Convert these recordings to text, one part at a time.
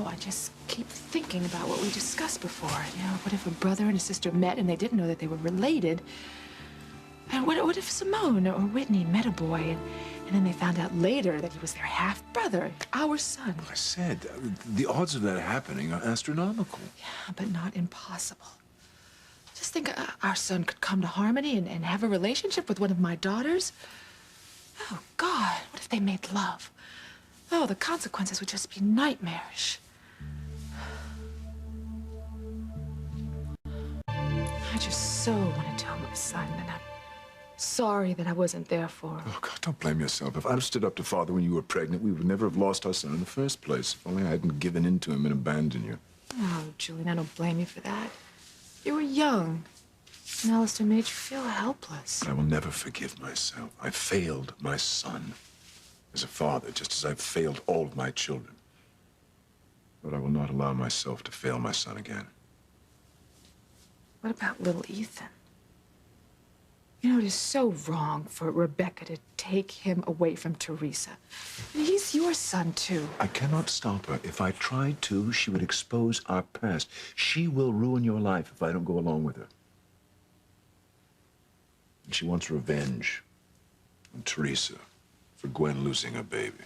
I just keep thinking about what we discussed before. What if a brother and a sister met and they didn't know that they were related? And what if Simone or Whitney met a boy and then they found out later that he was their half-brother, our son? I said, the odds of that happening are astronomical. Yeah, but not impossible. Just think our son could come to Harmony and have a relationship with one of my daughters. Oh, God, what if they made love? Oh, the consequences would just be nightmarish. I just so want to tell my son, and I'm sorry that I wasn't there for him. Oh, God, don't blame yourself. If I'd have stood up to Father when you were pregnant, we would never have lost our son in the first place. If only I hadn't given in to him and abandoned you. Oh, Julian, I don't blame you for that. You were young, and Alistair made you feel helpless. I will never forgive myself. I failed my son as a father, just as I've failed all of my children. But I will not allow myself to fail my son again. What about little Ethan? It is so wrong for Rebecca to take him away from Teresa. He's your son, too. I cannot stop her. If I tried to, she would expose our past. She will ruin your life if I don't go along with her. And she wants revenge on Teresa for Gwen losing her baby.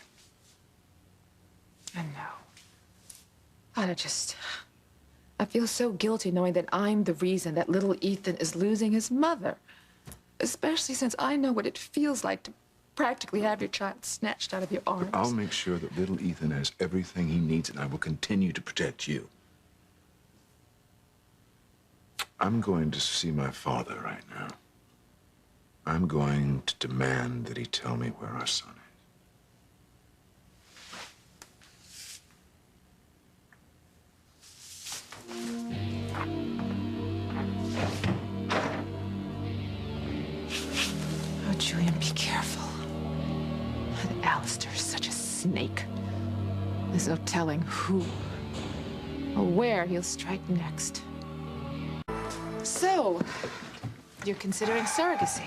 I know. I feel so guilty knowing that I'm the reason that little Ethan is losing his mother. Especially since I know what it feels like to practically have your child snatched out of your arms. But I'll make sure that little Ethan has everything he needs, and I will continue to protect you. I'm going to see my father right now. I'm going to demand that he tell me where our son is. Oh, Julian, be careful. Alistair's such a snake. There's no telling who or where he'll strike next. So, you're considering surrogacy?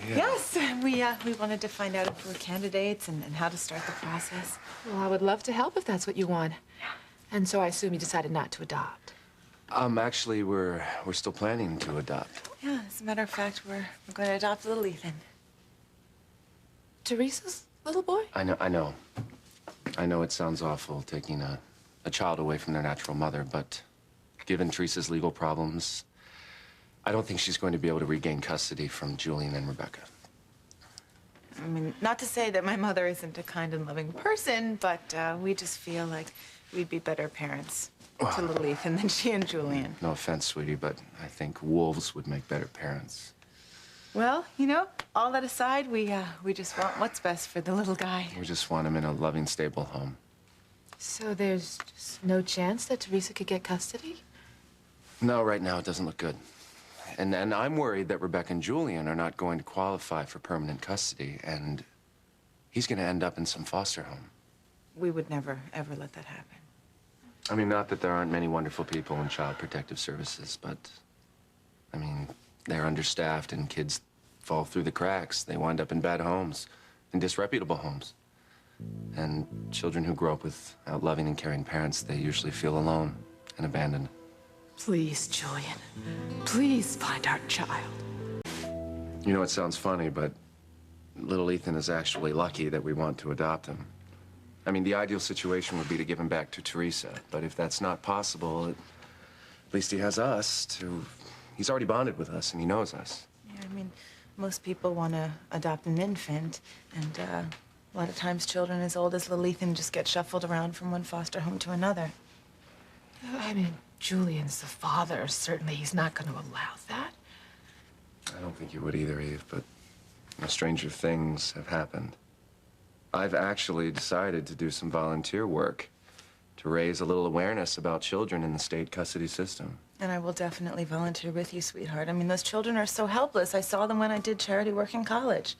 Yes, we wanted to find out if we're candidates and how to start the process. Well, I would love to help if that's what you want. And so I assume you decided not to adopt. Actually, we're still planning to adopt. Yeah, as a matter of fact, we're going to adopt little Ethan. Teresa's little boy? I know. I know it sounds awful taking a child away from their natural mother, but given Teresa's legal problems, I don't think she's going to be able to regain custody from Julian and Rebecca. I mean, not to say that my mother isn't a kind and loving person, but we just feel like we'd be better parents to little Ethan than she and Julian. No offense, sweetie, but I think wolves would make better parents. Well, all that aside, we just want what's best for the little guy. We just want him in a loving, stable home. So there's just no chance that Teresa could get custody? No, right now it doesn't look good. And I'm worried that Rebecca and Julian are not going to qualify for permanent custody, and he's going to end up in some foster home. We would never, ever let that happen. I mean, not that there aren't many wonderful people in Child Protective Services, but, I mean, they're understaffed and kids fall through the cracks. They wind up in bad homes, in disreputable homes. And children who grow up without loving and caring parents, they usually feel alone and abandoned. Please, Julian. Please find our child. You know, it sounds funny, but little Ethan is actually lucky that we want to adopt him. I mean, the ideal situation would be to give him back to Teresa, but if that's not possible, at least he has us to... He's already bonded with us, and he knows us. Yeah, I mean, most people want to adopt an infant, and a lot of times children as old as little Ethan just get shuffled around from one foster home to another. I mean, Julian's the father. Certainly he's not going to allow that. I don't think you would either, Eve, but stranger things have happened. I've actually decided to do some volunteer work to raise a little awareness about children in the state custody system. And I will definitely volunteer with you, sweetheart. I mean, those children are so helpless. I saw them when I did charity work in college.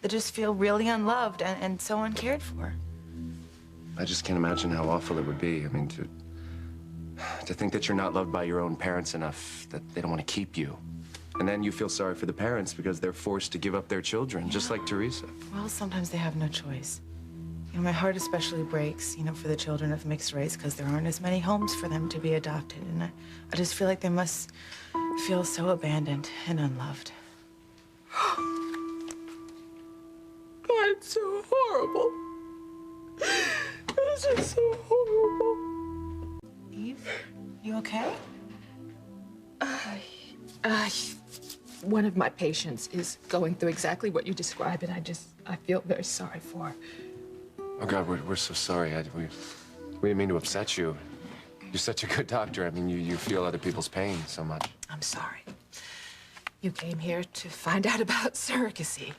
They just feel really unloved and so uncared for. I just can't imagine how awful it would be. I mean, to think that you're not loved by your own parents enough, that they don't want to keep you. And then you feel sorry for the parents because they're forced to give up their children, just like Teresa. Well, sometimes they have no choice. You know, my heart especially breaks, you know, for the children of mixed race because there aren't as many homes for them to be adopted. And I just feel like they must feel so abandoned and unloved. God, it's so horrible. This is so horrible. Eve, you okay? One of my patients is going through exactly what you described, and I feel very sorry for her. Oh, God, we're so sorry. We didn't mean to upset you. You're such a good doctor. I mean, you feel other people's pain so much. I'm sorry. You came here to find out about surrogacy,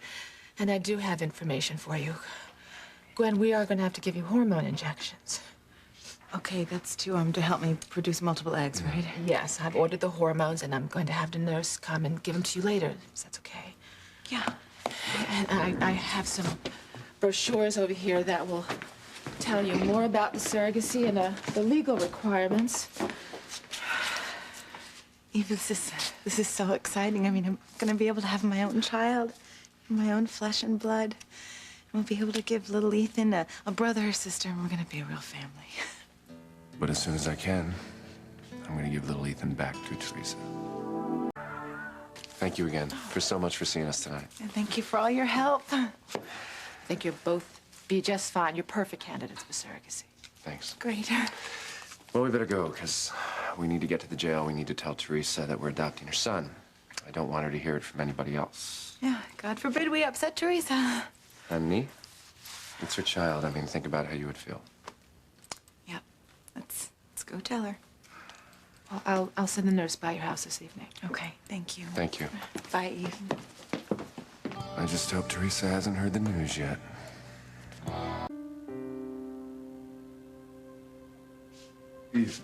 and I do have information for you. Gwen, we are going to have to give you hormone injections. Okay, that's to help me produce multiple eggs, right? Yes, I've ordered the hormones, and I'm going to have the nurse come and give them to you later, if that's okay. Yeah. And I have some brochures over here that will tell you more about the surrogacy and the legal requirements. Eve, this is so exciting. I mean, I'm gonna be able to have my own child, my own flesh and blood. And we'll be able to give little Ethan a brother or sister, and we're gonna be a real family. But as soon as I can, I'm going to give little Ethan back to Teresa. Thank you again for so much for seeing us tonight. And thank you for all your help. I think you'll both be just fine. You're perfect candidates for surrogacy. Thanks. Great. Well, we better go, because we need to get to the jail. We need to tell Teresa that we're adopting her son. I don't want her to hear it from anybody else. Yeah, God forbid we upset Teresa. And me? It's her child. I mean, think about how you would feel. Yep. Let's go tell her. Well, I'll send the nurse by your house this evening. Okay, thank you. Thank you. Bye, Eve. I just hope Teresa hasn't heard the news yet. Eve.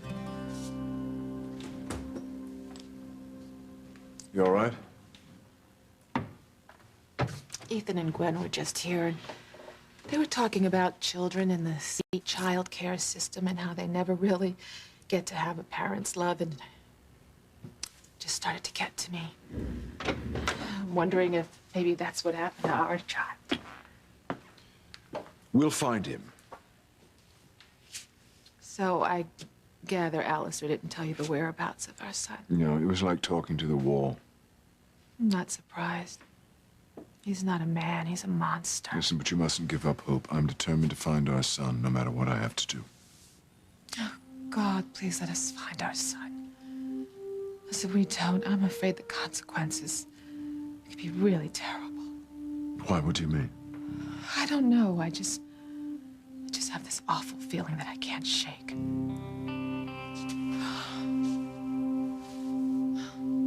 You all right? Ethan and Gwen were just here, and they were talking about children in the state child care system and how they never really get to have a parent's love, and it just started to get to me. I'm wondering if maybe that's what happened to our child. We'll find him. So I gather Alistair didn't tell you the whereabouts of our son. You know, it was like talking to the wall. I'm not surprised. He's not a man, he's a monster. Listen, but you mustn't give up hope. I'm determined to find our son, no matter what I have to do. Oh, God, please let us find our son. Because if we don't, I'm afraid the consequences could be really terrible. Why? What do you mean? I don't know. I just have this awful feeling that I can't shake.